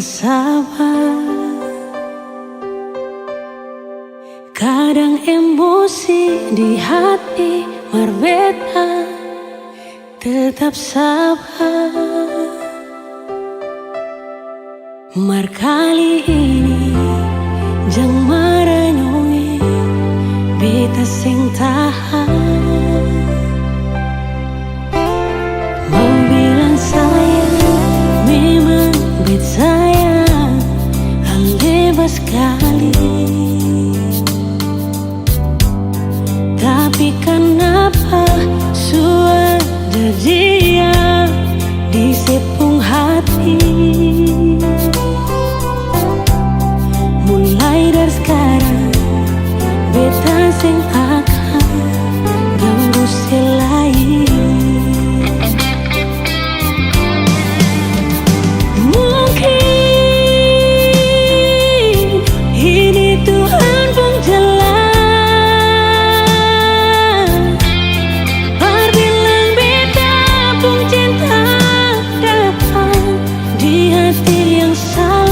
sabar. Kadang emosi di hati berbeda, tetap sabar. Mar kali ini jang merenungi beta sing tahan. Mau bilang sayang, memang bet sayang, hal bebas sekali. Tapi kenapa suara dia di sepung hati? Mulai dari sekarang beta sing akan ganggu selain. Mungkin ini Tuhan pun jalan, bilang beta pun cinta datang di hati yang salah.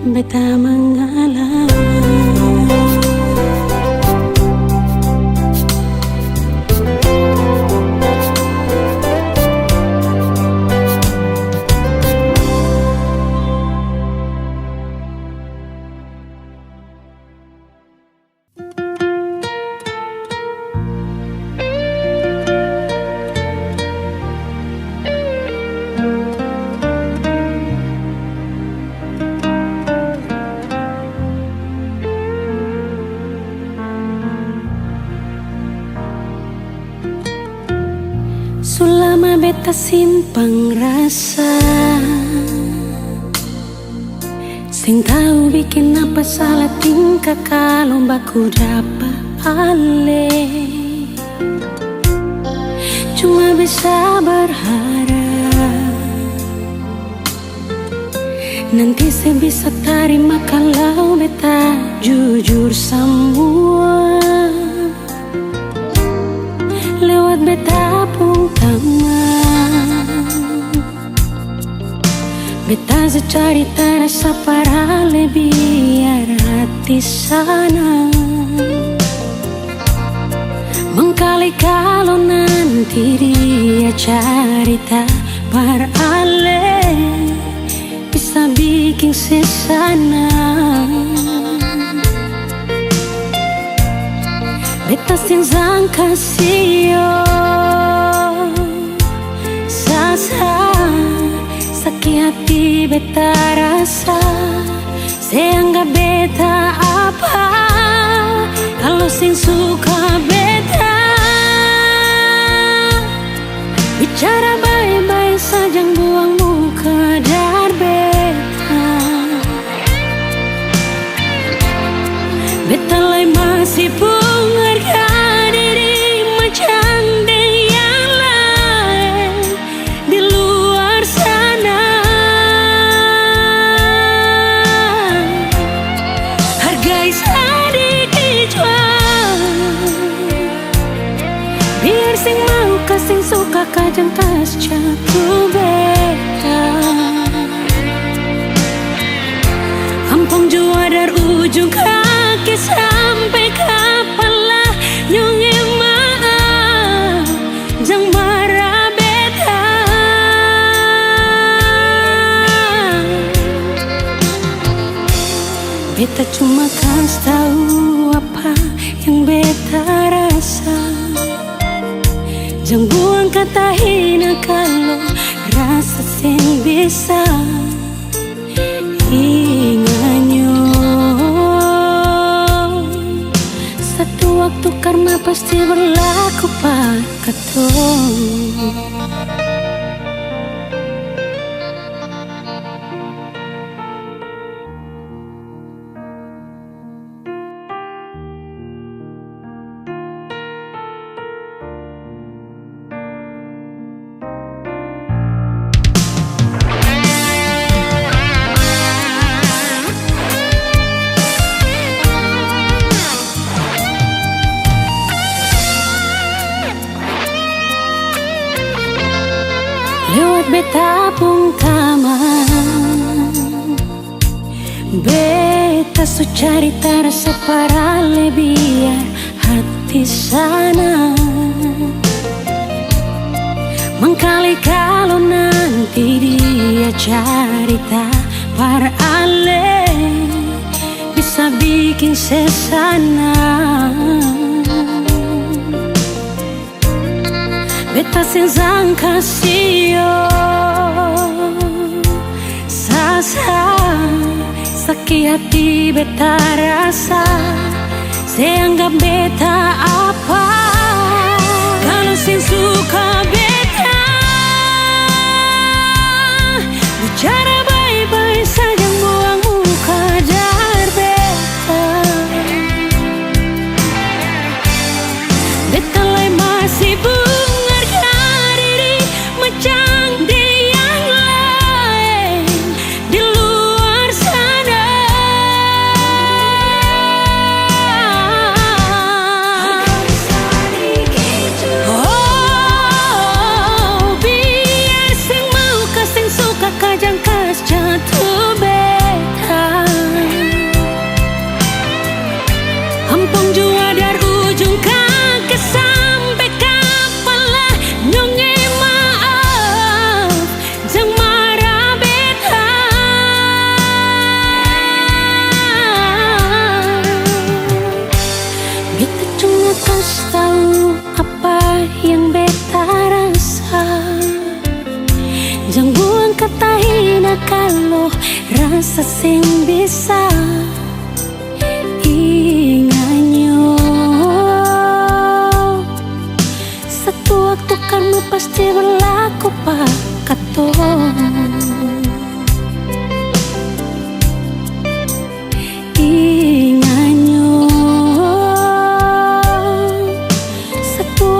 Beta mengalah. Sulama beta simpang rasa, sing tahu bikin apa salah tingkah kalau baku dapat ale. Cuma bisa berharap nanti saya bisa terima kalau beta jujur semua lewat beta pun teman. Beta secarita rasa parale biar hati sana mengkali kalau nanti dia carita parale bisa bikin sesana. Beta sinzang kasio sasa sakit hati beta rasa seanggap beta apa kalau sing suka beta bicara baik-baik saja buang muka dar beta. Beta lai masih pun harga diri macam yang lain di luar sana. Hargai sedikit biar sing mau kasing suka kajang kas jatuh beta. Ampong jua dari ujung kaki sampai kepala nyonge maaf jang marah beta. Beta cuma kasih tahu apa yang beta rasa. Jangan buang kata hina kalau rasa sing bisa inganyo. Satu waktu karma pasti berlaku pak katong. Lewat beta pun taman beta su carita rasa parale biar hati sana mengkali kalau nanti dia carita parale bisa bikin sesana. Beta sinzang kasio sasa sakit hati beta rasa seanggap beta apa kalau sing suka beta bicara baik-baik saja buang muka dar beta. Beta lai masih ampong jua dari ujung kaki sampai kepala nyonge maaf jang marah beta. Beta cuma kasih tahu apa yang beta rasa. Jang buang kata hina kalau rasa sing bisa inganyo. Satu waktu karma pasti berlaku pak katong. Inganyo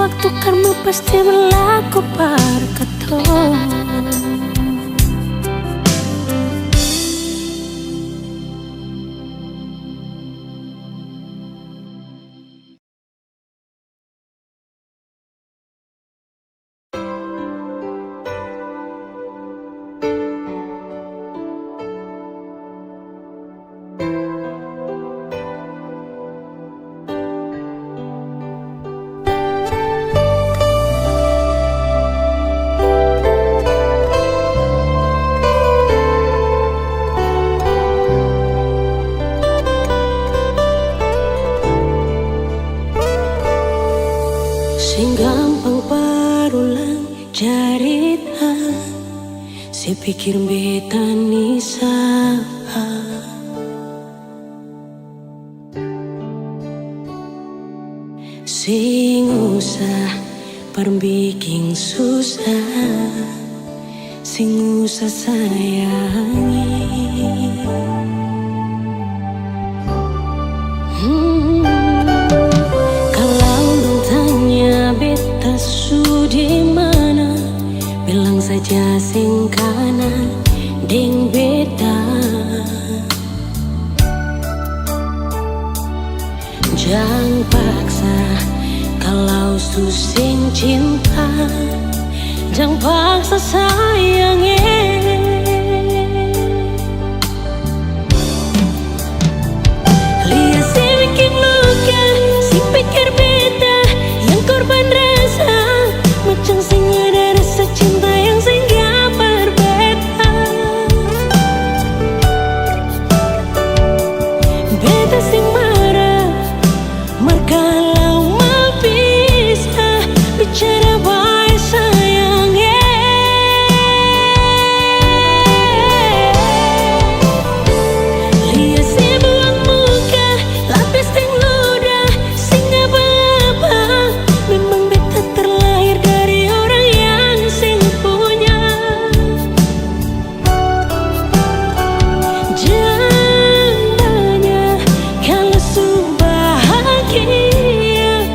waktu karma pasti berlaku para katong. Sing gampang parulang jarita, si pikir beta nisa. Sing usah perbiking susah, sing usah sayangi. Di mana bilang saja sing kanan deng beta. Jangan paksa kalau susing cinta, jangan paksa sayangnya. Lihat si bikin luka, si pikir beta yang korban rasa. Macam sing ada rasa cinta yang singgah berbeda. Beta sing marah, markalau mau bisa bicara baik sayangnya. Lihat si buang muka, lapis ting ludah, sing apa-apa. Memang beta terlahir dari orang yang sing punya. Jangan banyak kalau su bahagia,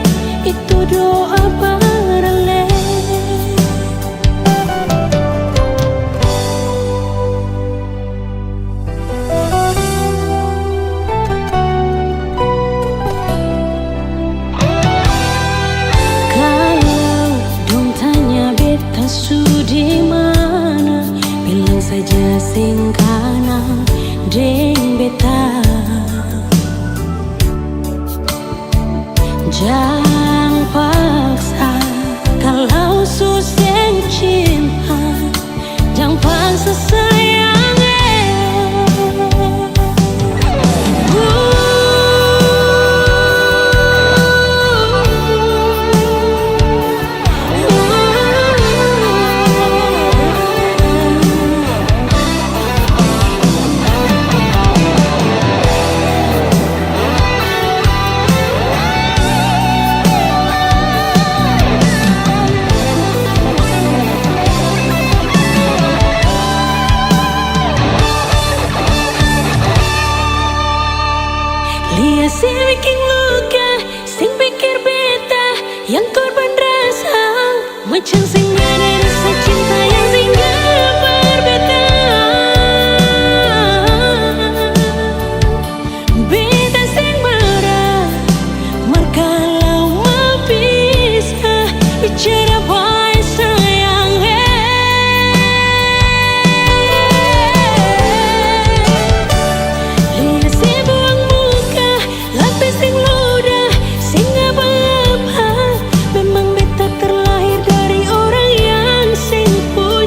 itu doa barale. Kalau dong tanya beta su di mana, bilang saja sing kanan deng beta. Jangan paksa kalau su sing cinta, jangan paksa sayangnya. Lihat si bikin luka, sing pikir beta yang korban rasa. Macam sing ada rasa cinta yang singgah berbeda. Beta sing marah, markalau mau bisa bicara baik sayangnya. Lihat si buang muka, lapis sing ludah, sing apa-apa. Memang beta terlahir dari orang yang sing punya.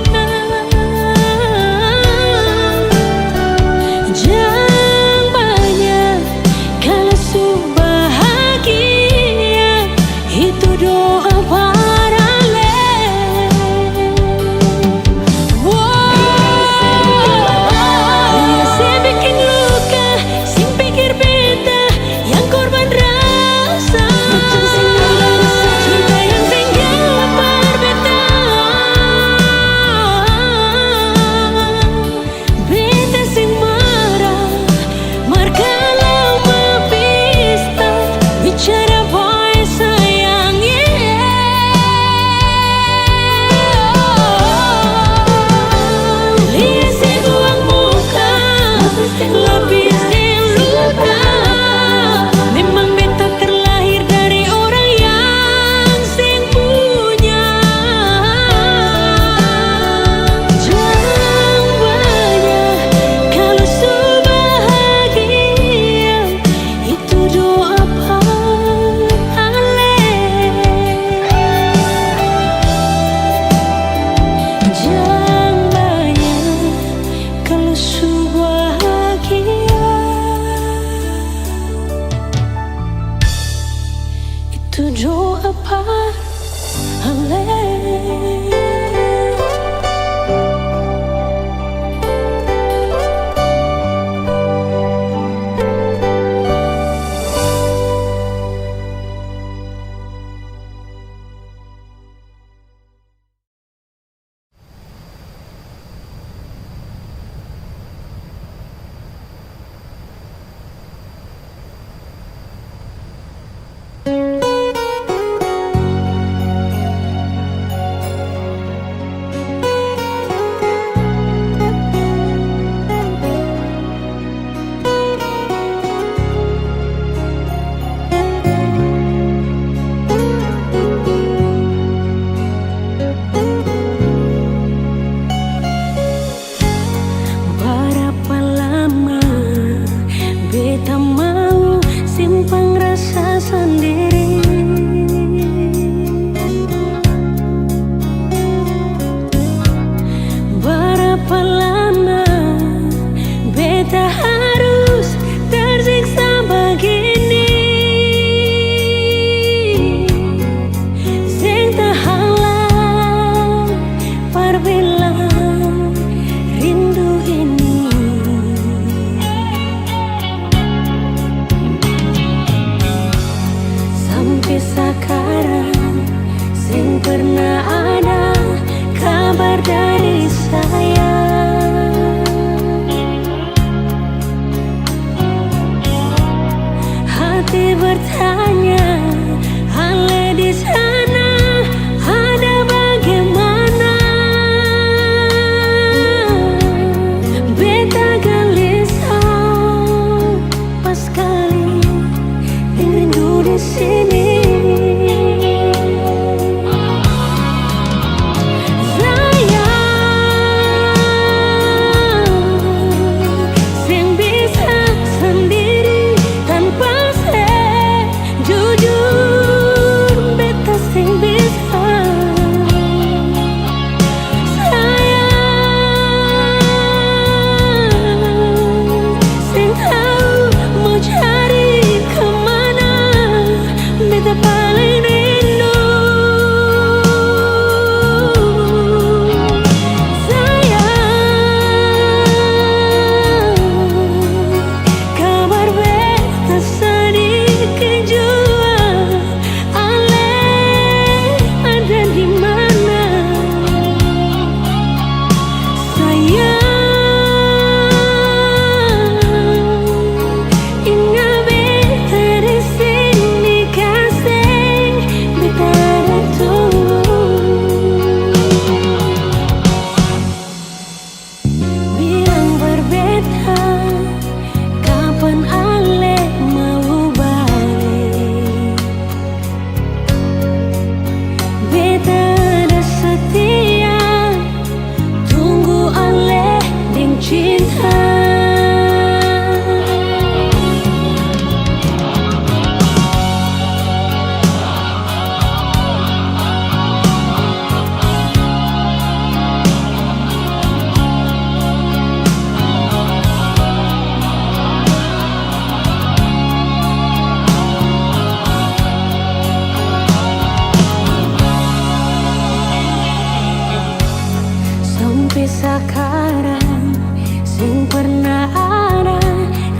sekarang sing pernah ada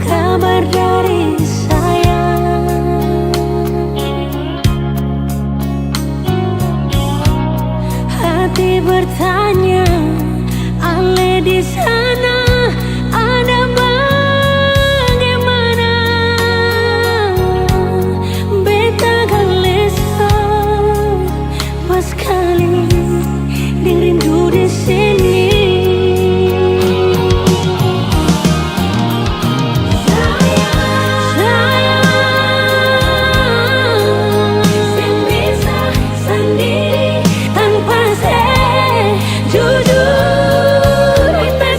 kabar dari saya. Hati bertanya, Ale di sana ada bagaimana? Beta galesa pas kali dirindu di sini. Jujur, beta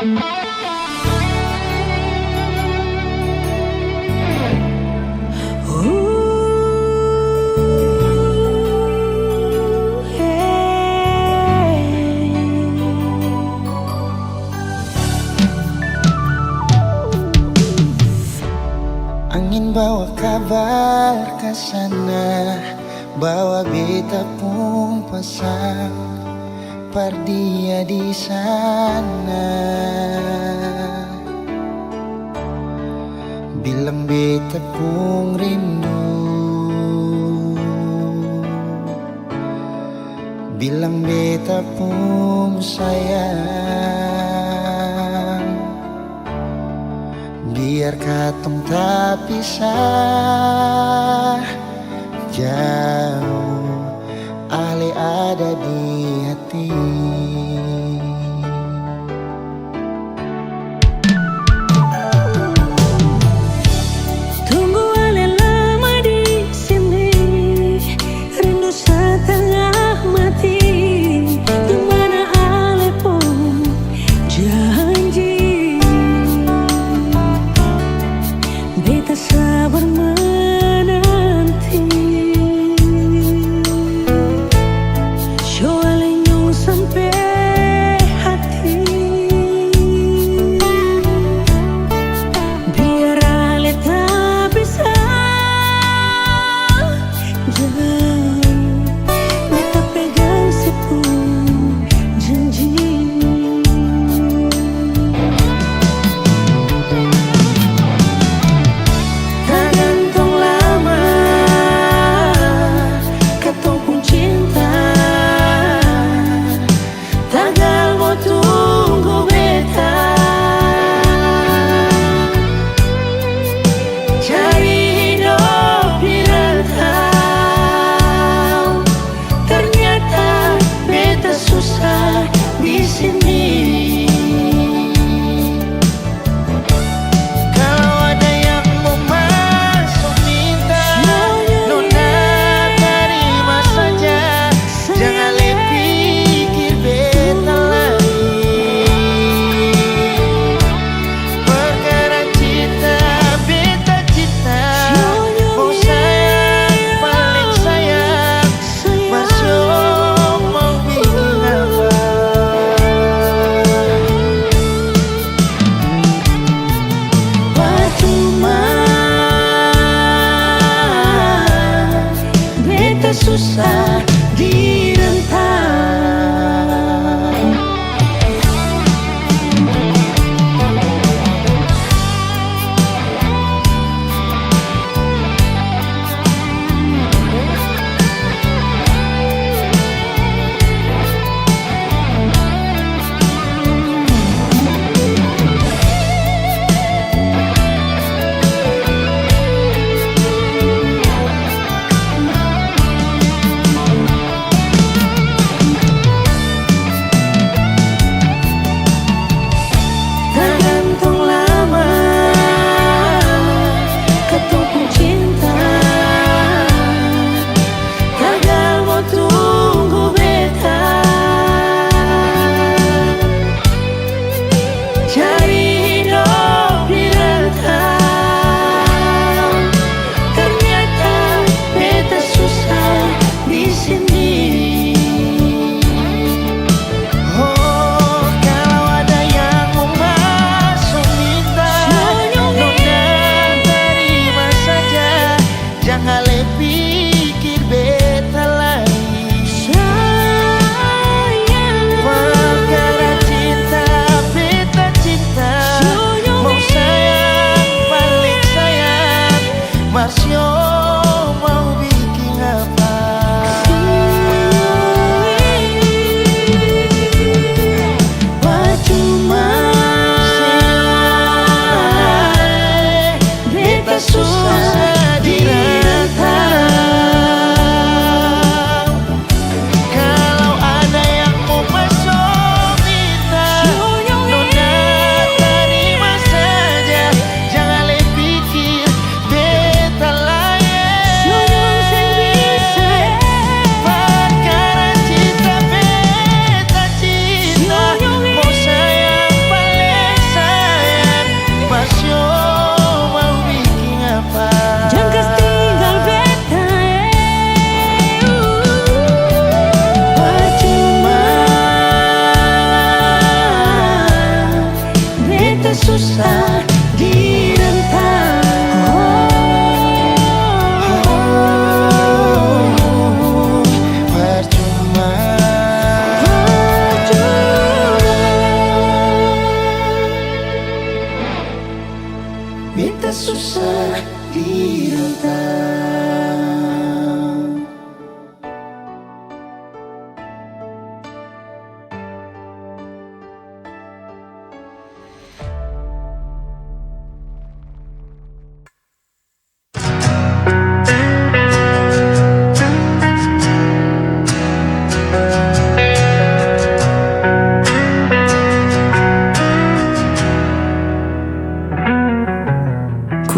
Angin bawa kabar ke sana, bawa beta pun pasang pardia di sana. Bilang beta pun rindu, bilang beta pun sayang. Biar katong tak pisah jauh, ale ada di hati. Tunggu ale lama di sini, rindu setengah mati. Di mana ale pun janji, beta sabar menanti. Show ale nyong sampai hati, biar ale tak bisa jauh. Beta pegang sepuluh janji. Tergantung lama katong pun cinta,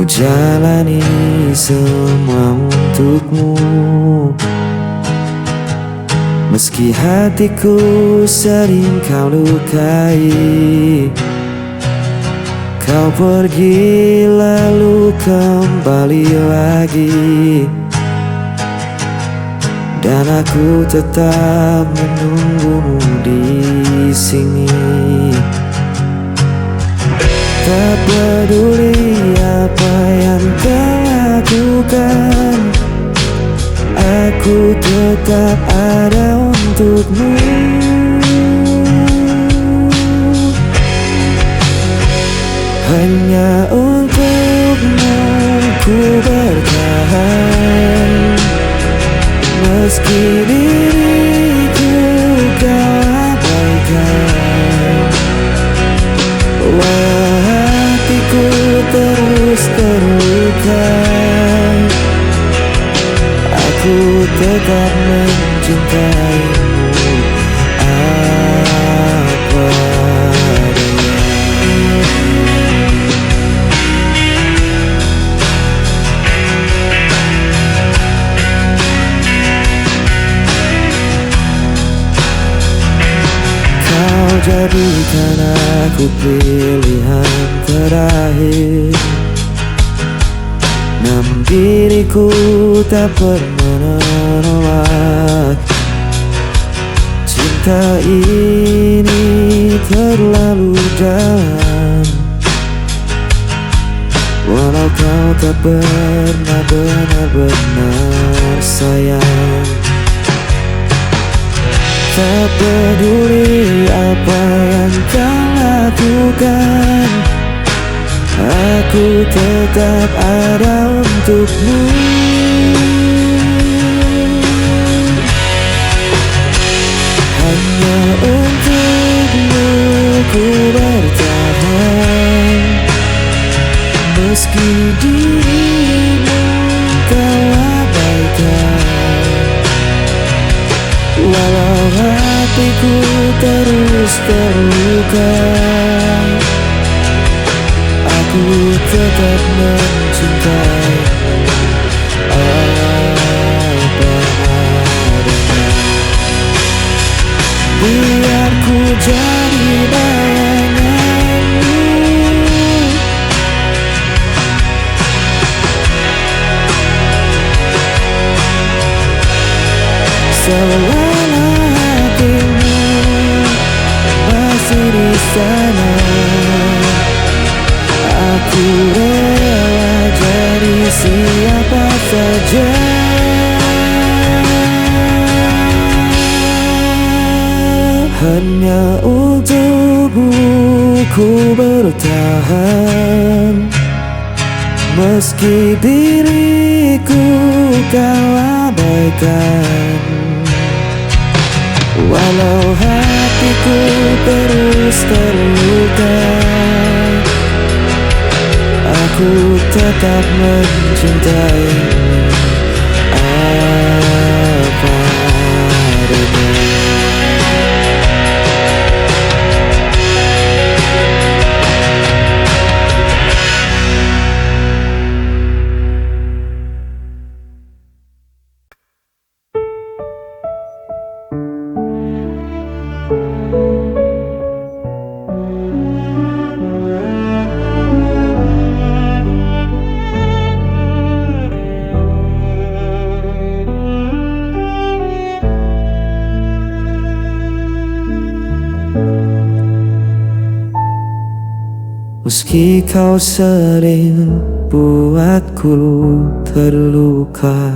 Ku jalani semua untukmu, meski hatiku sering kau lukai. Kau pergi lalu kembali lagi, dan aku tetap menunggumu di sini. Tak peduli apa yang kau lakukan, aku tetap ada untukmu. Hanya untukmu ku bertahan, meski diriku kau abaikan. Walau hatiku terus terluka, aku tetap mencintaimu apa adanya. Kau jadikan aku pilihan terakhir, namun diriku tak pernah menolak. Cinta ini terlalu dalam, walau kau tak pernah benar-benar sayang. Tak peduli apa yang kau lakukan, aku tetap ada untukmu. Hanya untukmu ku bertahan, meski dirimu kau abaikan. Walau hatiku terus terluka, aku tetap mencintaimu apa adanya. Biar ku jadi bayanganmu, selama hatimu masih di sana, aku rela jadi siapa saja. Hanya untukmu ku bertahan, meski diriku kau abaikan. Walau hatiku terus terluka, aku tetap mencintaimu apa adanya. Meski kau sering buatku terluka,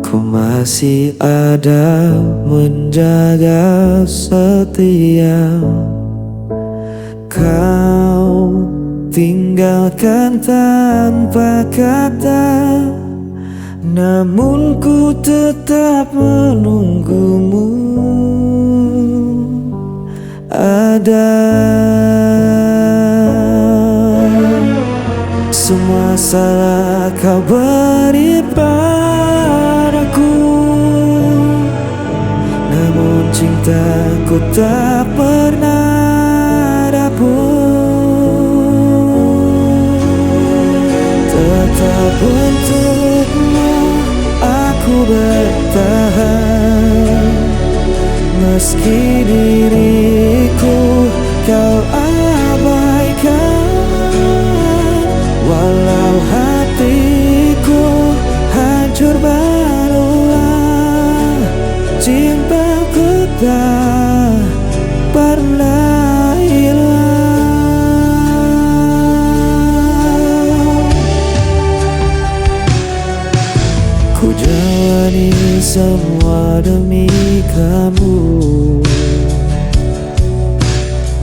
ku masih ada menjaga setia. Kau tinggalkan tanpa kata, namun ku tetap menunggumu. Ada semua salah kau beri padaku, namun cintaku tak pernah dapur. Tetap untukmu aku bertahan, meski diriku kau abaikan. Walau hatiku hancur berulang, cintaku tak pernah hilang. Ku jalani semua demi kamu,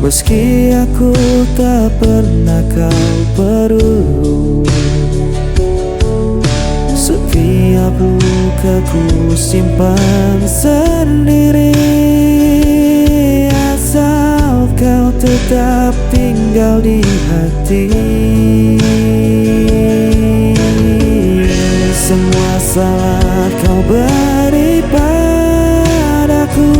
meski aku tak pernah kau perlu. Setiap luka ku simpan sendiri, asal kau tetap tinggal di hati. Semua salah kau beri padaku,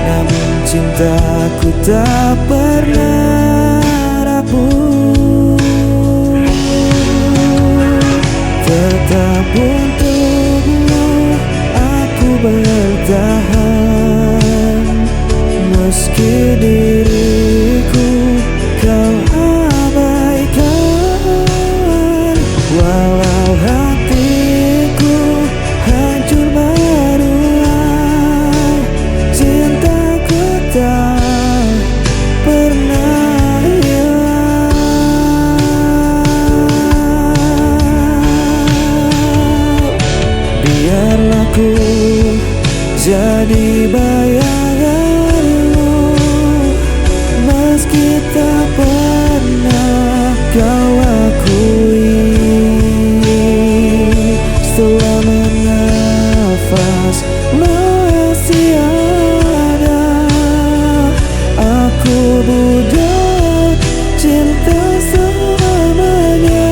namun cintaku tak pernah rapuh. Tetap untukmu aku bertahan, meski diriku kau abaikan. Walau hatiku hancur berulang, cintaku tak pernah hilang. Biarlah ku jadi bayanganmu, meski tak pernah kau akui. Selama nafas masih ada, aku budak cinta selamanya.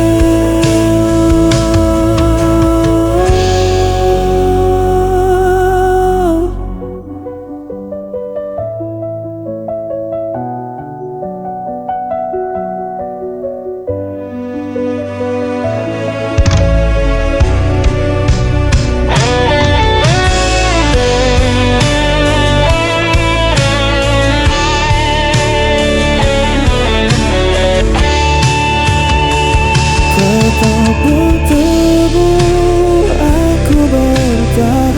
Tetap untukmu aku bertahan,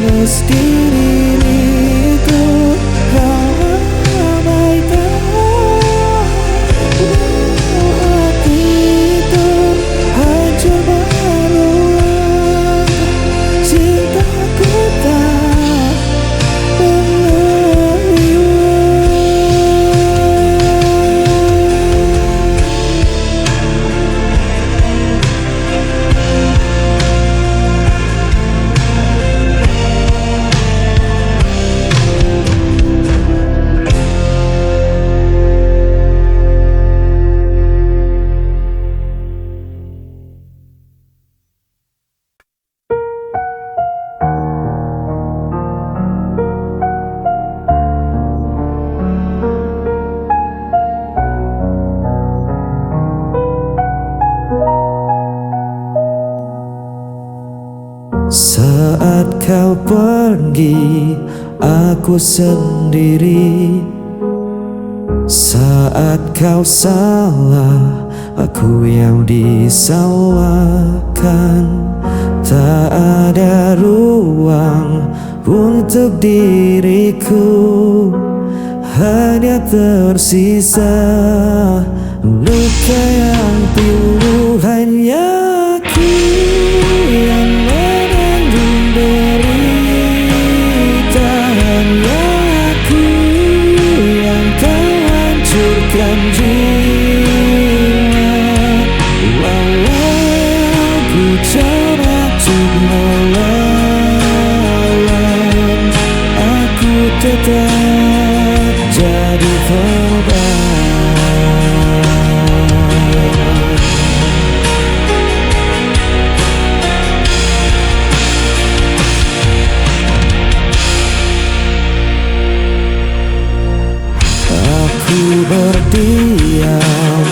meski diriku kau abaikan. Hati itu hancur berulang, cintaku tak pernah Saat kau pergi, aku sendiri. Saat kau salah, aku yang disalahkan. Tak ada ruang untuk diriku, hanya tersisa luka yang pilu. Hanya aku yang menanggung derita, hanya aku yang kau hancurkan jiwa. Walau ku coba untuk melawan, aku tetap jadi korban. Aku berdiam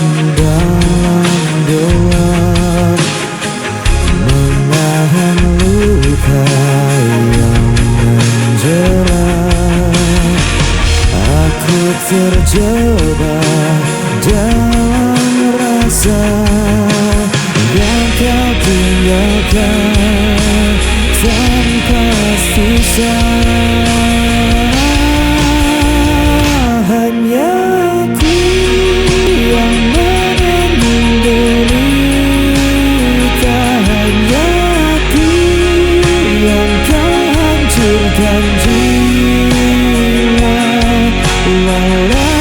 terjebak dalam rasa yang kau tinggalkan tanpa sisa. Hanya aku yang menanggung derita, hanya aku yang kau hancurkan jiwa. Walau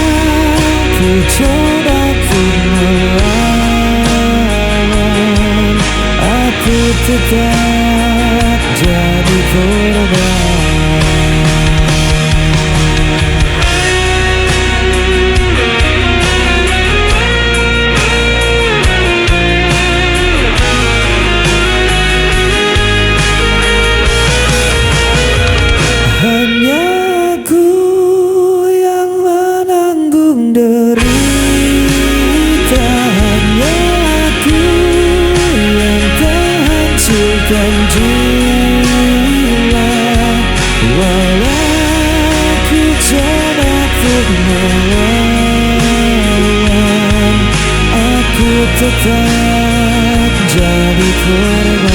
ku coba ku melawan, aku tetap jadi korban. Hanya aku yang menanggung derita, hanya aku yang terhancurkan jiwa. Walau ku coba untuk melawan, aku tetap jadi korban.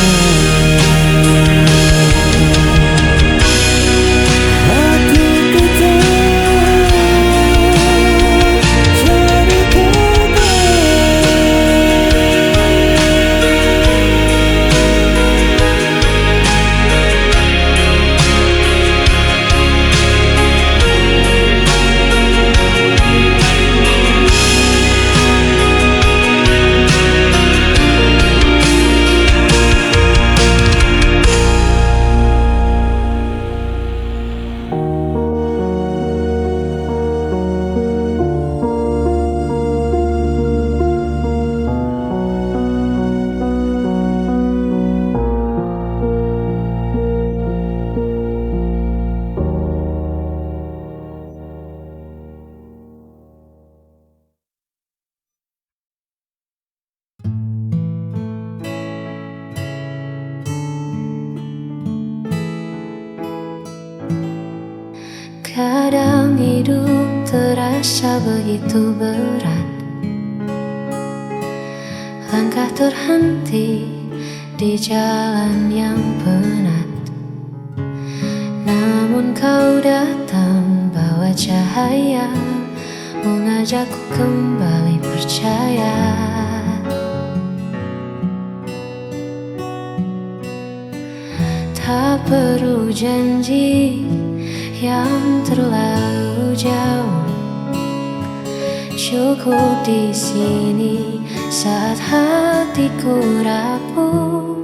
Kadang hidup terasa begitu berat, langkah terhenti di jalan yang penat. Namun kau datang bawa cahaya, mengajakku kembali percaya. Tak perlu janji yang terlalu jauh, cukup di sini saat hatiku rapuh.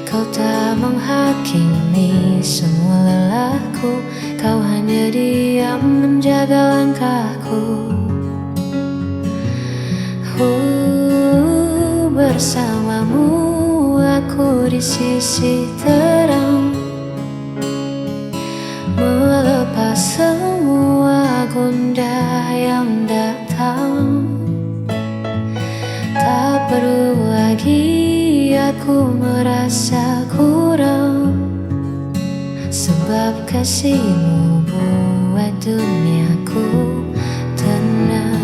Kau tak menghakimi semua lelahku, kau hanya diam menjaga langkahku. Bersamamu aku di sisi terang, melepas semua gundah yang datang. Tak perlu lagi aku merasa kurang, sebab kasihmu buat duniaku tenang.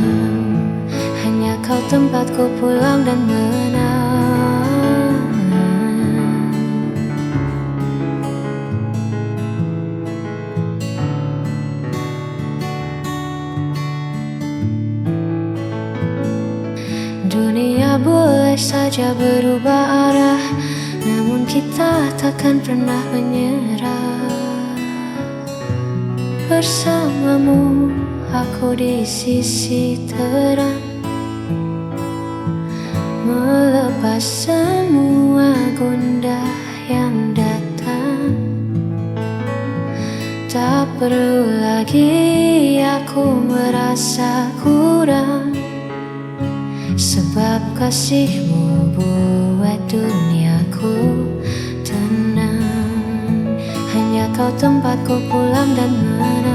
Hanya kau tempatku pulang dan menang. Dunia boleh saja berubah arah, namun kita takkan pernah menyerah. Bersamamu aku di sisi terang, melepas semua gundah yang datang. Tak perlu lagi aku merasa kurang, sebab kasihmu buat duniaku tenang. Hanya kau tempatku pulang dan menang.